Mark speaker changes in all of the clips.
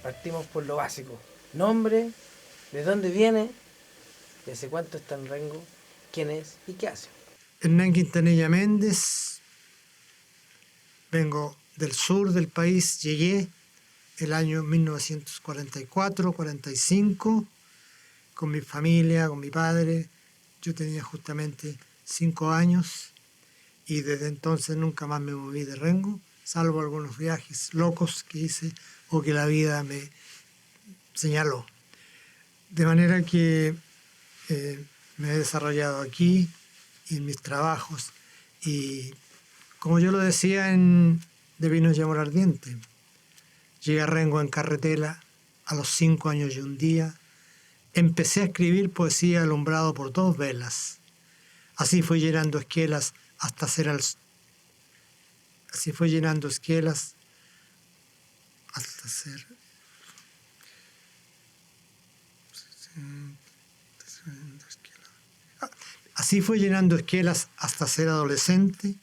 Speaker 1: Partimos por lo básico. Nombre, de dónde viene, de hace cuánto está en Rengo, quién es y qué hace.
Speaker 2: Hernán Quintanilla Méndez, vengo del sur del país, llegué el año 1944-45 con mi familia, con mi padre. Yo tenía justamente 5 años y desde entonces nunca más me moví de Rengo, salvo algunos viajes locos que hice o que la vida me señaló. De manera que me he desarrollado aquí en mis trabajos y, como yo lo decía en De Vinos y Amor Ardiente, llegué a Rengo en carretela a los 5 años y un día. Empecé a escribir poesía alumbrado por 2 velas. Así fue llenando esquelas hasta ser Así fue llenando esquelas hasta ser... Así fue llenando esquelas hasta ser adolescente.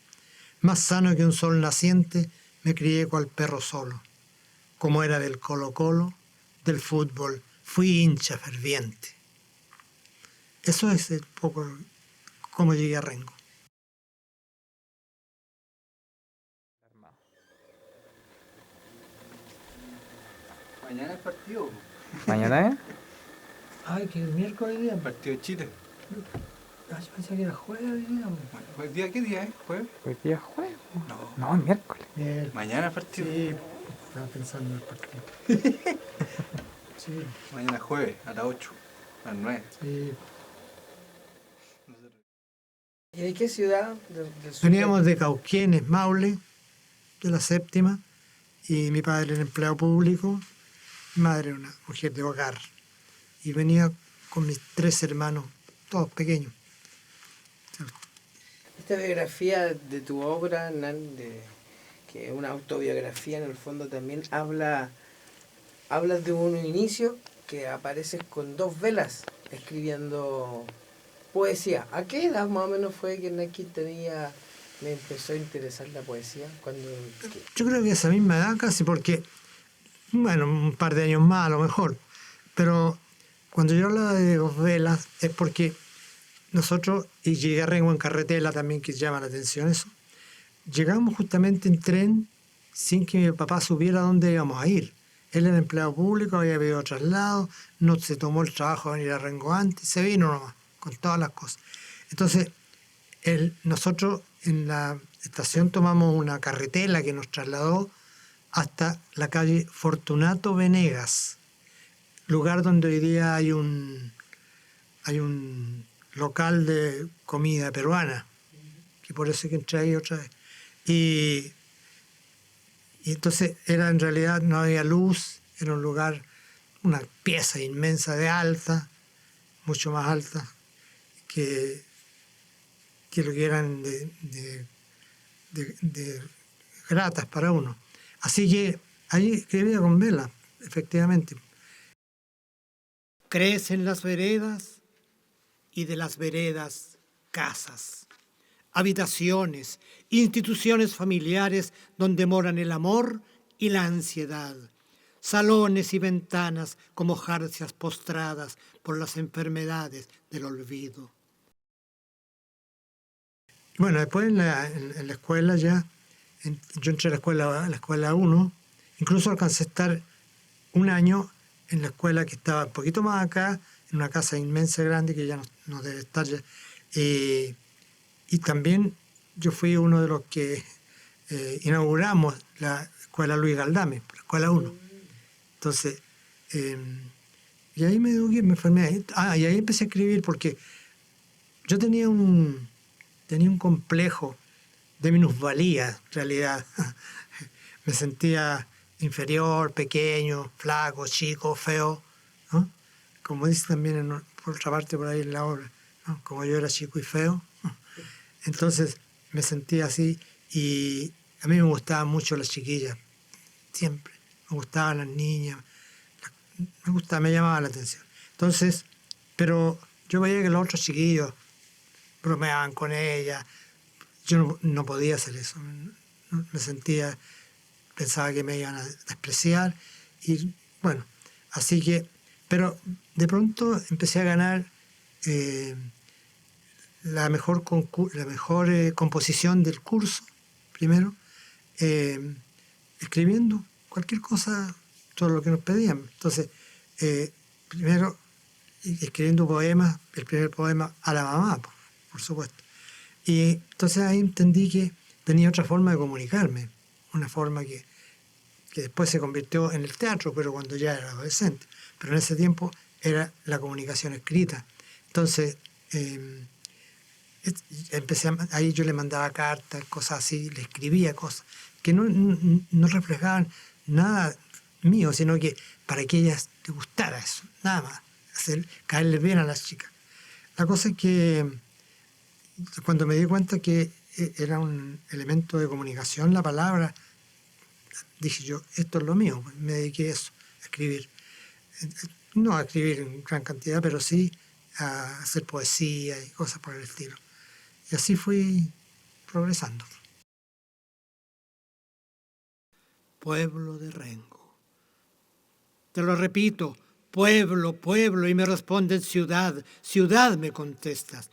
Speaker 2: Más sano que un sol naciente, me crié cual perro solo. Como era del Colo-Colo, del fútbol, fui hincha ferviente. Eso es un poco cómo llegué a Rengo.
Speaker 3: Mañana es partido.
Speaker 4: ¿Mañana es?
Speaker 2: Ay, que el miércoles día.
Speaker 3: Partido de Chile.
Speaker 2: Yo pensé que era jueves hoy día.
Speaker 3: ¿Hoy día qué día es? ¿Jueves?
Speaker 4: Hoy día es jueves.
Speaker 3: No.
Speaker 4: No, es miércoles.
Speaker 3: Mañana es partido.
Speaker 2: Sí, estaba pensando en el partido. Sí,
Speaker 3: Mañana es jueves, a las 8, a las 9.
Speaker 2: sí.
Speaker 1: ¿Y de qué ciudad del sur?
Speaker 2: Veníamos de Cauquenes, Maule, de la séptima, y mi padre era empleado público, mi madre era una mujer de hogar, y venía con mis 3 hermanos, todos pequeños.
Speaker 1: Esta biografía de tu obra, Hernán, que es una autobiografía en el fondo, también hablas de un inicio que apareces con 2 velas escribiendo poesía. ¿A qué edad más o menos fue que Hernán Quintanilla me empezó a interesar la poesía?
Speaker 2: Yo creo que a esa misma edad casi, porque, bueno, un par de años más a lo mejor, pero cuando yo hablaba de 2 velas es porque nosotros, y llegué a Rengo en carretela también, que llama la atención eso, llegamos justamente en tren sin que mi papá supiera dónde íbamos a ir. Él era empleado público, había pedido traslado, no se tomó el trabajo de venir a Rengo antes, se vino nomás, con todas las cosas. Entonces, nosotros en la estación tomamos una carretela que nos trasladó hasta la calle Fortunato Venegas, lugar donde hoy día hay un local de comida peruana, que por eso que entré ahí otra vez. Y entonces en realidad no había luz, era un lugar, una pieza inmensa de alta, mucho más alta que lo que eran de gratas para uno. Así que ahí escribía con vela, efectivamente. Crecen las veredas y de las veredas casas, habitaciones, instituciones familiares donde moran el amor y la ansiedad, salones y ventanas como jarcias postradas por las enfermedades del olvido. Bueno, después en la escuela ya, yo entré a la escuela 1, incluso alcancé a estar un año en la escuela que estaba un poquito más acá, en una casa inmensa, grande, que ya no debe estar ya. Y también yo fui uno de los que inauguramos la escuela Luis Galdame, la escuela 1. Entonces, y ahí me eduqué, me formé ahí. Y ahí empecé a escribir porque yo tenía un complejo de minusvalía, en realidad. Me sentía inferior, pequeño, flaco, chico, feo, ¿no? Como dice también por otra parte por ahí en la obra, ¿no? Como yo era chico y feo. Entonces me sentía así y a mí me gustaban mucho las chiquillas, siempre. Me gustaban las niñas, me llamaba la atención. Entonces, pero yo veía que los otros chiquillos bromeaban con ella. Yo no podía hacer eso. Me sentía, pensaba que me iban a despreciar y Bueno, así que, pero de pronto empecé a ganar la mejor, composición del curso, primero, eh, escribiendo cualquier cosa, todo lo que nos pedían. Entonces, primero, escribiendo poemas, el primer poema a la mamá, por supuesto. Y entonces ahí entendí que tenía otra forma de comunicarme, una forma que después se convirtió en el teatro, pero cuando ya era adolescente. Pero en ese tiempo era la comunicación escrita. Entonces, ahí yo le mandaba cartas, cosas así, le escribía cosas que no reflejaban nada mío, sino que para que ellas les gustara eso, nada más, caerles bien a las chicas. La cosa es que cuando me di cuenta que era un elemento de comunicación la palabra, dije yo, esto es lo mío, me dediqué a eso, a escribir. No a escribir en gran cantidad, pero sí a hacer poesía y cosas por el estilo. Y así fui progresando. Pueblo de Rengo. Te lo repito, pueblo, pueblo, y me responden ciudad, ciudad me contestas.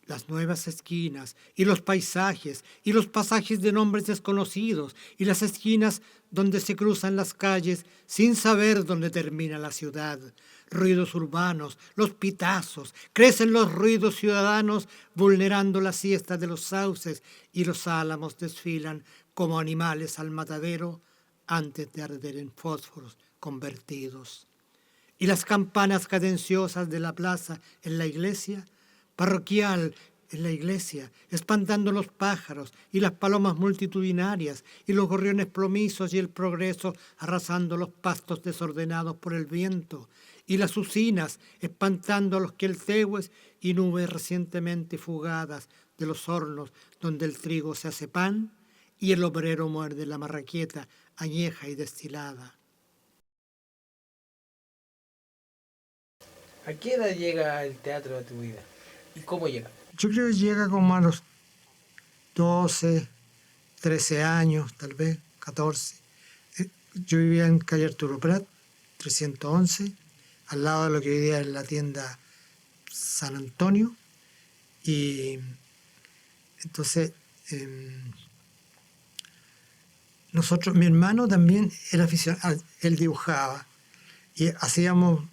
Speaker 2: Las nuevas esquinas y los paisajes y los pasajes de nombres desconocidos y las esquinas donde se cruzan las calles sin saber dónde termina la ciudad. Ruidos urbanos, los pitazos, crecen los ruidos ciudadanos vulnerando la siesta de los sauces y los álamos desfilan como animales al matadero antes de arder en fósforos convertidos. Y las campanas cadenciosas de la plaza en la iglesia parroquial en la iglesia, espantando los pájaros y las palomas multitudinarias y los gorriones plomizos y el progreso arrasando los pastos desordenados por el viento y las usinas espantando a los queltehues y nubes recientemente fugadas de los hornos donde el trigo se hace pan y el obrero muerde la marraqueta añeja y destilada.
Speaker 1: ¿A qué edad llega el teatro a tu vida? ¿Y cómo llega?
Speaker 2: Yo creo que llega como a los 12, 13 años, tal vez, 14. Yo vivía en calle Arturo Prat, 311, al lado de lo que hoy día es la tienda San Antonio. Y entonces, mi hermano también era aficionado, él dibujaba. Y hacíamos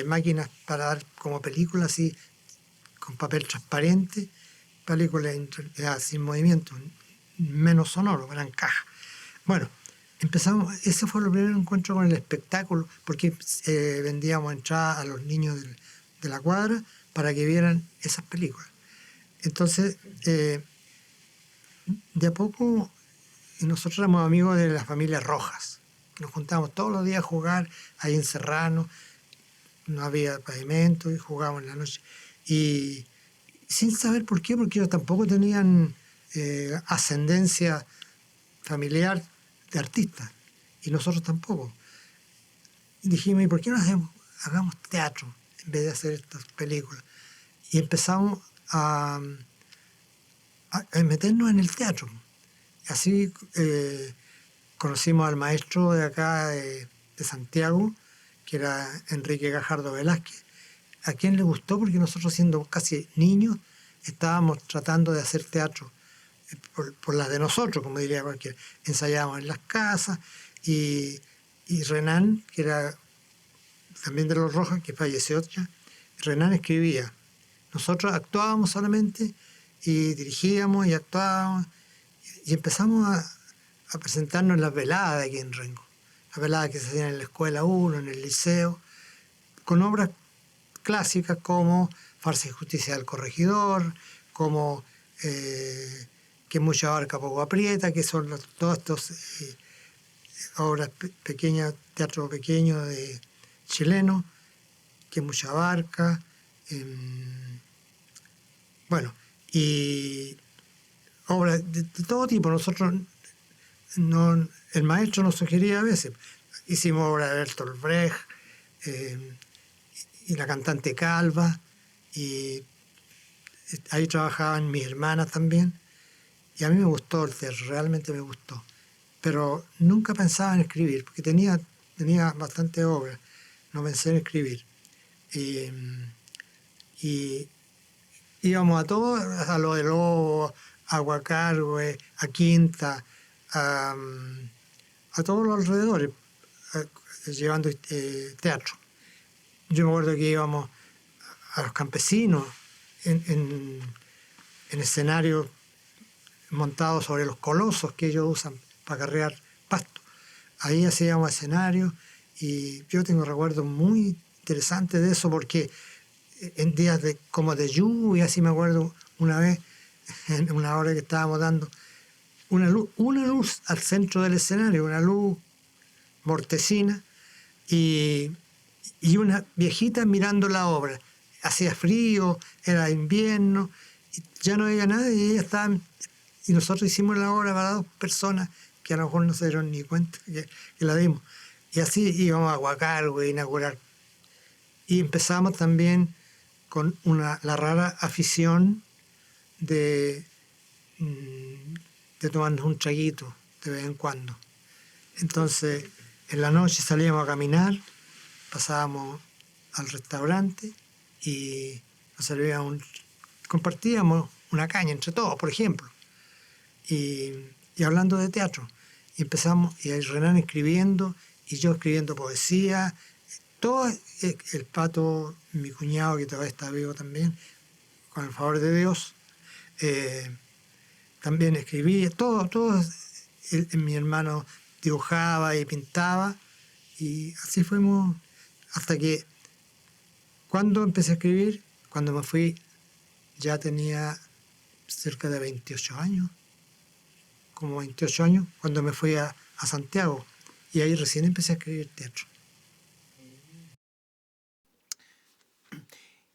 Speaker 2: máquinas para dar como películas así, con papel transparente, películas sin movimiento, menos sonoro, eran cajas. Bueno, ese fue el primer encuentro con el espectáculo, porque vendíamos entradas a los niños de la cuadra para que vieran esas películas. Entonces, de a poco, nosotros éramos amigos de la familia Rojas, que nos juntábamos todos los días a jugar ahí en Serrano, no había pavimento y jugábamos en la noche. Y sin saber por qué, porque ellos tampoco tenían ascendencia familiar de artistas, y nosotros tampoco. Y dijimos, ¿y por qué no hagamos teatro en vez de hacer estas películas? Y empezamos a meternos en el teatro. Así conocimos al maestro de acá de Santiago, que era Enrique Gajardo Velázquez, a quien le gustó porque nosotros, siendo casi niños, estábamos tratando de hacer teatro por las de nosotros, como diría cualquiera. Ensayábamos en las casas y Renan, que era también de los Rojas, que falleció ya, Renan escribía. Nosotros actuábamos solamente y dirigíamos y actuábamos y empezamos a presentarnos en las veladas de aquí en Rengo. Las veladas que se hacían en la Escuela 1, en el liceo, con obras clásicas como Farsa y Justicia del Corregidor, como Que mucha barca poco aprieta, que son todas estas obras pequeñas, teatro pequeño de chileno, Que mucha barca, bueno, y obras de todo tipo. Nosotros, el maestro nos sugería a veces, hicimos obras de Bertolt Brecht, y la cantante Calva, y ahí trabajaban mis hermanas también, y a mí me gustó el teatro, realmente me gustó, pero nunca pensaba en escribir, porque tenía tenía bastante obra, no pensé en escribir. Y íbamos a todos, a lo de Lobo, a Guacargue, a Quinta, a todos los alrededores, llevando teatro. Yo me acuerdo que íbamos a los campesinos en escenarios montados sobre los colosos que ellos usan para carrear pasto. Ahí hacíamos escenarios y yo tengo recuerdos muy interesantes de eso porque en días como de lluvia, así me acuerdo una vez, en una hora que estábamos dando, una luz al centro del escenario, una luz mortecina y una viejita mirando la obra. Hacía frío, era invierno, y ya no había nada y ella estaba, y nosotros hicimos la obra para 2 personas que a lo mejor no se dieron ni cuenta que la dimos. Y así íbamos a Guacargue, a inaugurar. Y empezamos también con la rara afición de tomarnos un traguito de vez en cuando. Entonces, en la noche salíamos a caminar, pasábamos al restaurante y nos servíamos compartíamos una caña entre todos, por ejemplo. Y hablando de teatro. Y empezamos, y ahí Renan escribiendo, y yo escribiendo poesía. Todo el Pato, mi cuñado, que todavía está vivo también, con el favor de Dios, también escribía, todo mi hermano dibujaba y pintaba, y así fuimos hasta que, cuando empecé a escribir, cuando me fui, ya tenía cerca de 28 años, como 28 años, cuando me fui a Santiago, y ahí recién empecé a escribir teatro.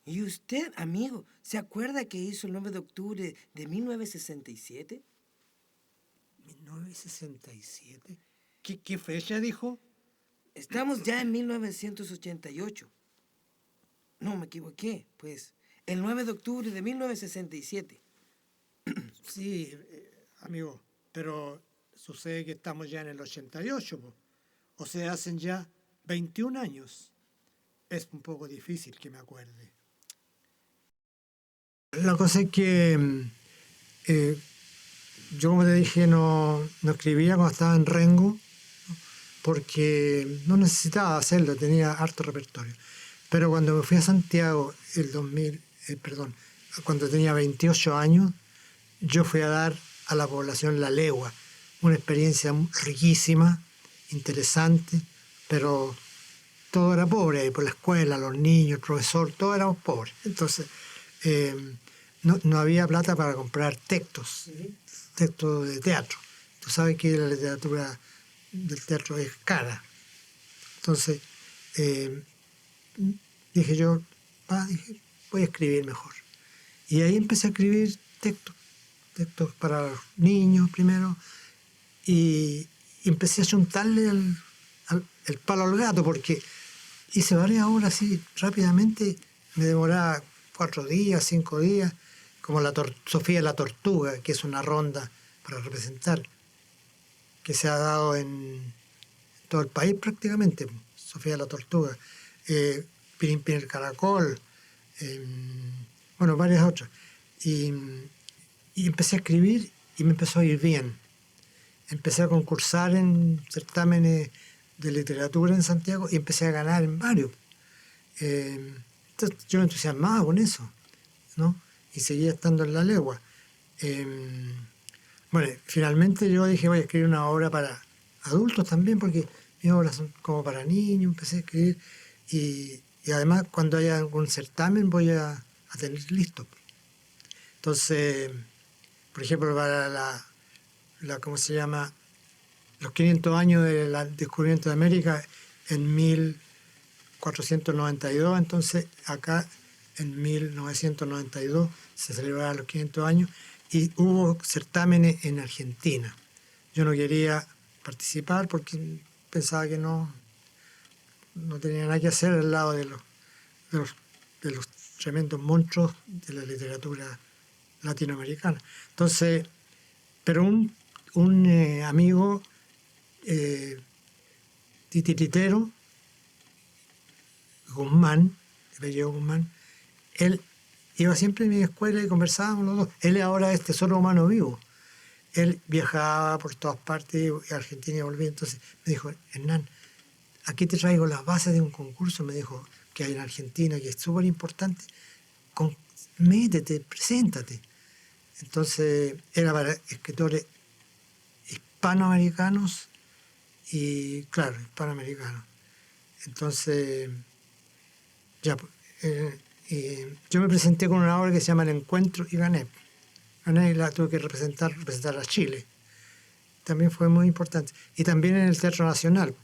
Speaker 1: ¿Y usted, amigo, se acuerda que hizo el 9 de octubre de 1967?
Speaker 2: ¿1967? ¿Qué fecha dijo?
Speaker 1: Estamos ya en 1988. No, me equivoqué, pues. El 9 de octubre de 1967.
Speaker 2: Sí, amigo, pero sucede que estamos ya en el 88, po. O sea, hacen ya 21 años. Es un poco difícil que me acuerde. La cosa es que yo, como te dije, no escribía cuando estaba en Rengo, porque no necesitaba hacerlo, tenía harto repertorio. Pero cuando me fui a Santiago, cuando tenía 28 años, yo fui a dar a la población La Legua, una experiencia riquísima, interesante, pero todo era pobre ahí, por la escuela, los niños, el profesor, todos éramos pobres. Entonces, no había plata para comprar textos de teatro. Tú sabes que la literatura del teatro es cara. Entonces, dije yo, voy a escribir mejor. Y ahí empecé a escribir textos para los niños primero, y empecé a chuntarle el palo al gato, porque hice varias obras así rápidamente, me demoraba 4 días, 5 días, como Sofía la Tortuga, que es una ronda para representar, que se ha dado en todo el país prácticamente, Sofía la Tortuga, Pirimpín el Caracol, bueno, varias otras. Y empecé a escribir y me empezó a ir bien. Empecé a concursar en certámenes de literatura en Santiago y empecé a ganar en varios. Entonces yo me entusiasmaba con eso, ¿no? Y seguía estando en La Legua. Bueno, finalmente yo dije, voy a escribir una obra para adultos también, porque mis obras son como para niños, empecé a escribir, y además cuando haya algún certamen voy a tener listo. Entonces, por ejemplo, para ¿cómo se llama? Los 500 años del descubrimiento de América en 1492, entonces acá en 1992 se celebraron los 500 años y hubo certámenes en Argentina. Yo no quería participar porque pensaba que no tenía nada que hacer al lado de los tremendos monstruos de la literatura latinoamericana. Entonces, pero un amigo titiritero, Guzmán, de apellido Guzmán, él iba siempre a mi escuela y conversábamos los dos. Él ahora es tesoro humano vivo. Él viajaba por todas partes, a Argentina y volvía. Entonces me dijo, Hernán, aquí te traigo las bases de un concurso, me dijo, que hay en Argentina, que es súper importante. Métete, preséntate. Entonces era para escritores hispanoamericanos y, claro, hispanoamericanos. Entonces, ya, yo me presenté con una obra que se llama El Encuentro y gané. Gané y la tuve que representar a Chile. También fue muy importante. Y también en el Teatro Nacional,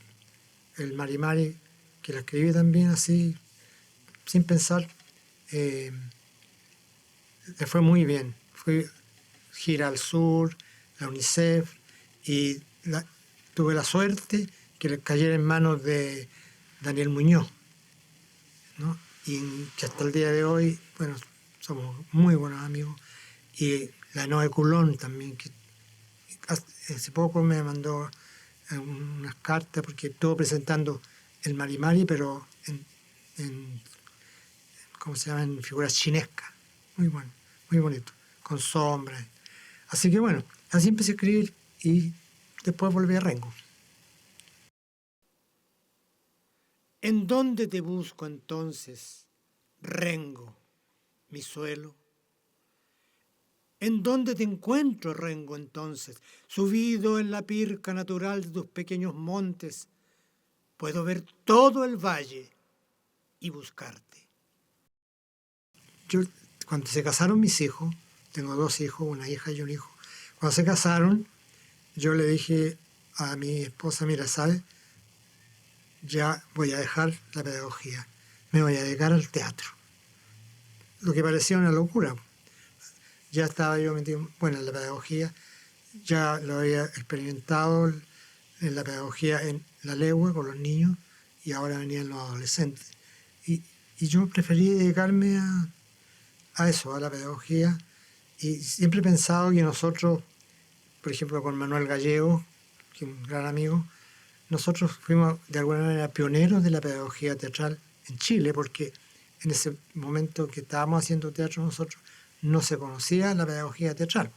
Speaker 2: el Mari Mari, que la escribí también así, sin pensar, le fue muy bien. Fui gira al sur, la UNICEF, y tuve la suerte que le cayera en manos de Daniel Muñoz, ¿no? Y que hasta el día de hoy, bueno, somos muy buenos amigos. Y la Noe Coulon también, que hace poco me mandó unas cartas porque estuvo presentando el Mari Mari, pero en ¿cómo se llama? En figuras chinescas. Muy bueno, muy bonito, con sombras. Así que bueno, así empecé a escribir y después volví a Rengo. ¿En dónde te busco entonces, Rengo, mi suelo? ¿En dónde te encuentro, Rengo, entonces? Subido en la pirca natural de tus pequeños montes, puedo ver todo el valle y buscarte. Yo, cuando se casaron mis hijos, tengo 2 hijos, una hija y un hijo. Cuando se casaron, yo le dije a mi esposa, mira, ¿sabes? Ya voy a dejar la pedagogía, me voy a dedicar al teatro. Lo que parecía una locura. Ya estaba yo metido, bueno, en la pedagogía, ya lo había experimentado en la pedagogía en la legua con los niños y ahora venían los adolescentes. Y yo preferí dedicarme a eso, a la pedagogía, y siempre he pensado que nosotros, por ejemplo, con Manuel Gallego, que es un gran amigo, nosotros fuimos de alguna manera pioneros de la pedagogía teatral en Chile, porque en ese momento que estábamos haciendo teatro nosotros no se conocía la pedagogía teatral.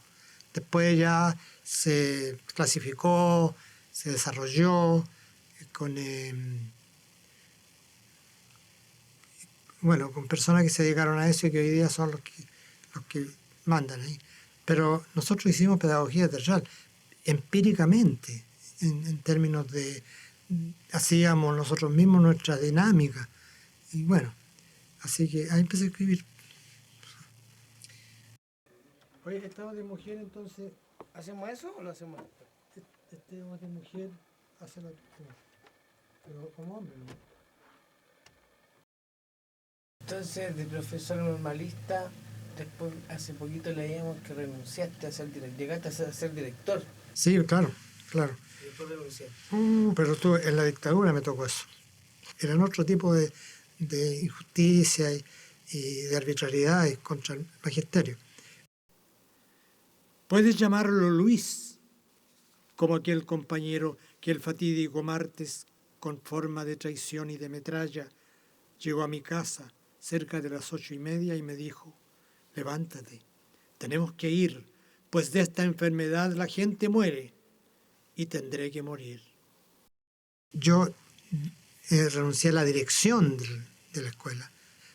Speaker 2: Después ya se clasificó, se desarrolló con, con personas que se dedicaron a eso y que hoy día son los que mandan ahí. Pero nosotros hicimos pedagogía teatral empíricamente, en términos de, hacíamos nosotros mismos nuestra dinámica. Y bueno, así que ahí empecé a escribir. Oye, estamos de mujer, entonces,
Speaker 1: ¿Hacemos eso o lo hacemos después?
Speaker 2: estemos de mujer, hazlo tú. Pero como hombre, ¿no?
Speaker 1: Entonces, de profesor normalista, después hace poquito leíamos que renunciaste a ser director, llegaste a ser director
Speaker 2: Sí, claro, claro.
Speaker 1: y después renunciaste.
Speaker 2: Pero tú, en la dictadura me tocó eso. Eran otro tipo de injusticia y de arbitrariedades contra el magisterio. Puedes llamarlo Luis, como aquel compañero que el fatídico martes, con forma de traición y de metralla, llegó a mi casa cerca de las 8:30 y me dijo, levántate, tenemos que ir, pues de esta enfermedad la gente muere y tendré que morir. Yo renuncié a la dirección de la escuela,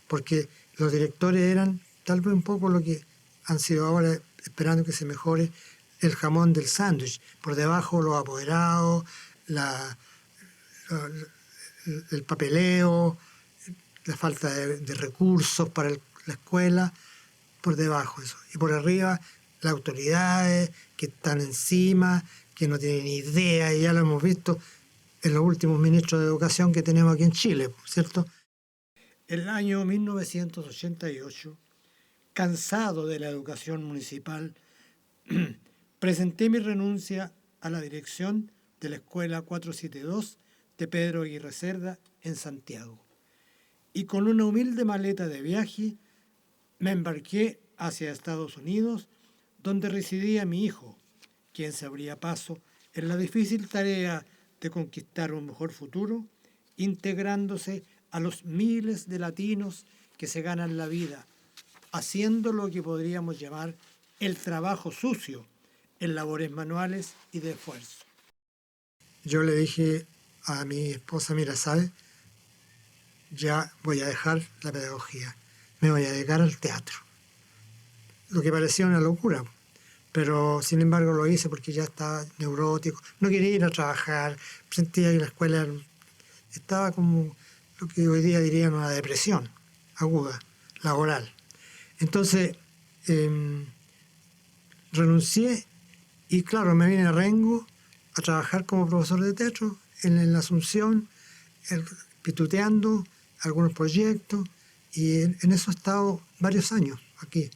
Speaker 2: porque los directores eran tal vez un poco lo que han sido ahora, esperando que se mejore, el jamón del sándwich. Por debajo los apoderados, el papeleo, la falta de recursos para la escuela, por debajo eso. Y por arriba las autoridades que están encima, que no tienen idea, y ya lo hemos visto en los últimos ministros de educación que tenemos aquí en Chile, ¿cierto? El año 1988, cansado de la educación municipal, presenté mi renuncia a la dirección de la Escuela 472 de Pedro Aguirre Cerda en Santiago. Y con una humilde maleta de viaje me embarqué hacia Estados Unidos, donde residía mi hijo, quien se abría paso en la difícil tarea de conquistar un mejor futuro, integrándose a los miles de latinos que se ganan la vida, haciendo lo que podríamos llamar el trabajo sucio en labores manuales y de esfuerzo. Yo le dije a mi esposa, mira, ¿sabes? Ya voy a dejar la pedagogía, me voy a dedicar al teatro. Lo que parecía una locura, pero sin embargo lo hice porque ya estaba neurótico, no quería ir a trabajar, sentía que la escuela estaba como lo que hoy día dirían una depresión aguda, laboral. Entonces renuncié y claro, me vine a Rengo a trabajar como profesor de teatro en la Asunción, pituteando algunos proyectos, y en eso he estado varios años aquí.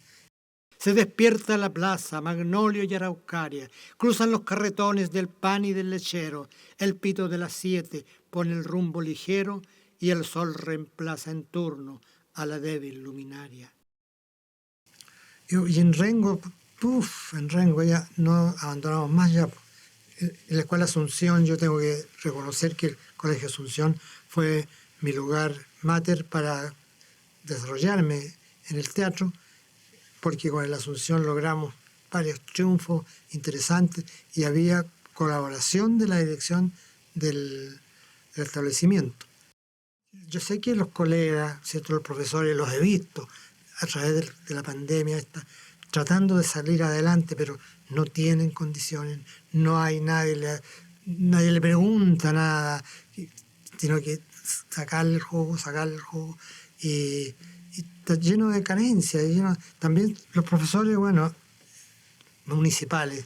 Speaker 2: Se despierta la plaza, Magnolio y Araucaria, cruzan los carretones del pan y del lechero, el pito de las 7 pone el rumbo ligero y el sol reemplaza en turno a la débil luminaria. Y en Rengo, en Rengo ya no abandonamos más ya. En la Escuela Asunción yo tengo que reconocer que el Colegio Asunción fue mi lugar mater para desarrollarme en el teatro, porque con la Asunción logramos varios triunfos interesantes y había colaboración de la dirección del establecimiento. Yo sé que los colegas, ¿cierto?, los profesores, los he visto a través de la pandemia, tratando de salir adelante, pero no tienen condiciones, no hay nadie le pregunta nada, sino que sacarle el jugo, y está lleno de carencias. También los profesores, bueno, municipales,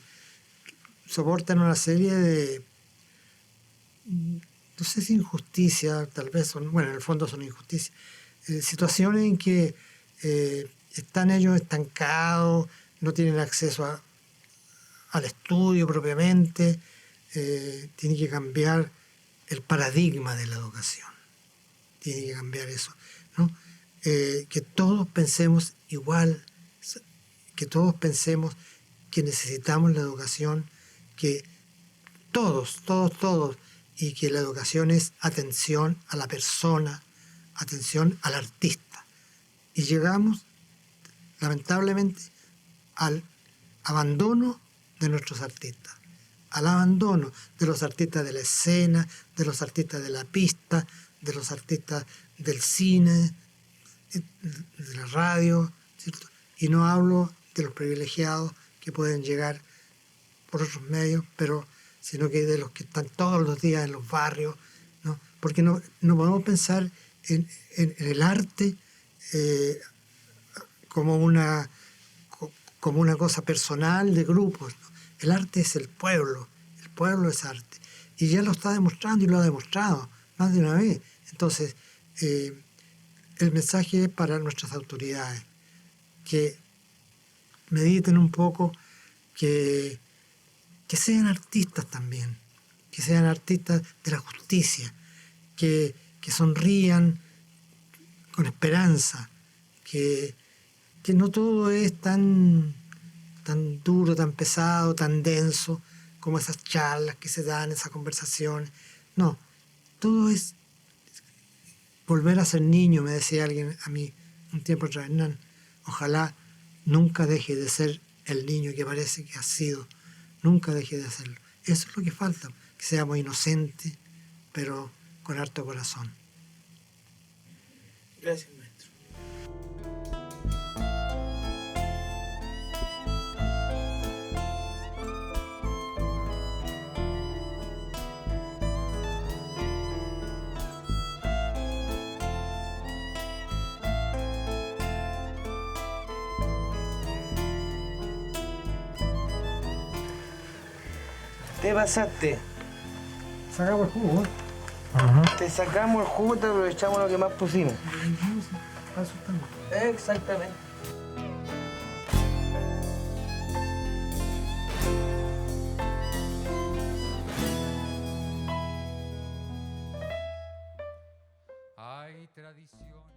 Speaker 2: soportan una serie de, no sé si injusticias, tal vez son, bueno, en el fondo son injusticias, situaciones en que están ellos estancados, no tienen acceso al estudio propiamente, tiene que cambiar el paradigma de la educación, tiene que cambiar eso, ¿no? Que todos pensemos igual, que todos pensemos que necesitamos la educación, que todos, y que la educación es atención a la persona, atención al artista. Y llegamos, lamentablemente, al abandono de nuestros artistas, al abandono de los artistas de la escena, de los artistas de la pista, de los artistas del cine, de la radio, ¿cierto? Y no hablo de los privilegiados que pueden llegar por otros medios, sino que de los que están todos los días en los barrios, ¿no? Porque no podemos pensar en el arte como una cosa personal de grupos, ¿no? El arte es el pueblo es arte, y ya lo está demostrando y lo ha demostrado más de una vez. Entonces, el mensaje es para nuestras autoridades, que mediten un poco, que sean artistas también, que sean artistas de la justicia, que sonrían con esperanza, que no todo es tan duro, tan pesado, tan denso, como esas charlas que se dan, esas conversaciones. No, todo es volver a ser niño, me decía alguien a mí un tiempo atrás. Hernán, ojalá nunca deje de ser el niño que parece que ha sido, nunca deje de hacerlo. Eso es lo que falta, que seamos inocentes, pero con harto corazón.
Speaker 1: Gracias, maestro. Te pasaste.
Speaker 2: Sacamos el jugo, ¿eh?
Speaker 1: Te sacamos el jugo, te aprovechamos lo que más pusimos. Exactamente.
Speaker 5: Hay tradiciones.